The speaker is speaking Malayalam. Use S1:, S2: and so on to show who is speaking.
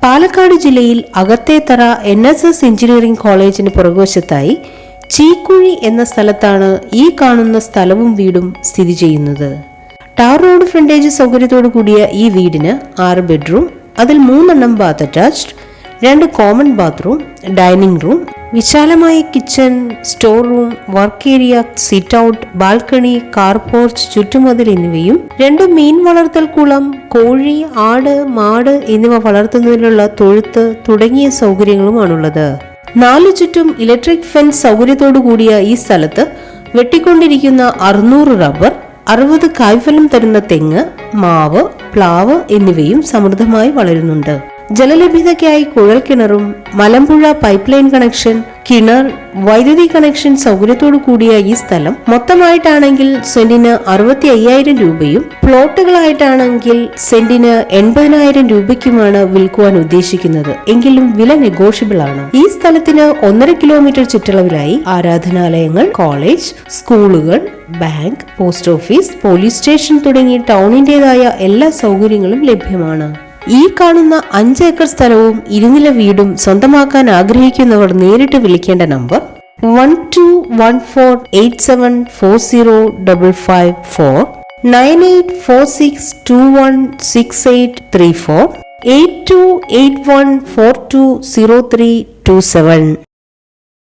S1: പാലക്കാട് ജില്ലയിൽ അകത്തേത്തറ NSS എഞ്ചിനീയറിംഗ് കോളേജിന് പുറകുവശത്തായി ചീക്കുഴി എന്ന സ്ഥലത്താണ് ഈ കാണുന്ന സ്ഥലവും വീടും സ്ഥിതി ചെയ്യുന്നത്. ടാർ റോഡ് ഫ്രണ്ടേജ് സൗകര്യത്തോടു കൂടിയ ഈ വീടിന് 6 ബെഡ്റൂം, അതിൽ 3 bath attached, 2 common bathroom, dining room, വിശാലമായ kitchen, store room, work area, sit out, balcony, car porch, ചുറ്റുമതിൽ എന്നിവയും 2 മീൻ വളർത്തൽ കുളം, കോഴി, ആട്, മാട് എന്നിവ വളർത്തുന്നതിനുള്ള തൊഴുത്ത് തുടങ്ങിയ സൗകര്യങ്ങളുമാണുള്ളത്. 4 ചുറ്റും ഇലക്ട്രിക് ഫെൻസ് സൗകര്യത്തോടു കൂടിയ ഈ സ്ഥലത്ത് വെട്ടിക്കൊണ്ടിരിക്കുന്ന 600 റബ്ബർ, 60 കായ്ഫലം തരുന്ന തെങ്ങ്, മാവ്, പ്ലാവ് എന്നിവയും സമൃദ്ധമായി വളരുന്നുണ്ട്. ജലലഭ്യതയ്ക്കായി കുഴൽക്കിണറും മലമ്പുഴ പൈപ്പ് ലൈൻ കണക്ഷൻ, കിണർ, വൈദ്യുതി കണക്ഷൻ സൗകര്യത്തോടു കൂടിയ ഈ സ്ഥലം മൊത്തമായിട്ടാണെങ്കിൽ സെന്റിന് 65,000 രൂപയും പ്ലോട്ടുകളായിട്ടാണെങ്കിൽ സെന്റിന് 80,000 രൂപയ്ക്കുമാണ് വിൽക്കുവാൻ ഉദ്ദേശിക്കുന്നത്. എങ്കിലും വില നെഗോഷ്യബിൾ ആണ്. ഈ സ്ഥലത്തിന് 1.5 കിലോമീറ്റർ ചുറ്റളവിലായി ആരാധനാലയങ്ങൾ, കോളേജ്, സ്കൂളുകൾ, bank, post office, police station തുടങ്ങി ടൗണിന്റേതായ എല്ലാ സൗകര്യങ്ങളും ലഭ്യമാണ്. ഈ കാണുന്ന 5 ഏക്കർ സ്ഥലവും 2 നില വീടും സ്വന്തമാക്കാൻ ആഗ്രഹിക്കുന്നവർ നേരിട്ട് വിളിക്കേണ്ട നമ്പർ 121487405554, 9846216834, 8281420327.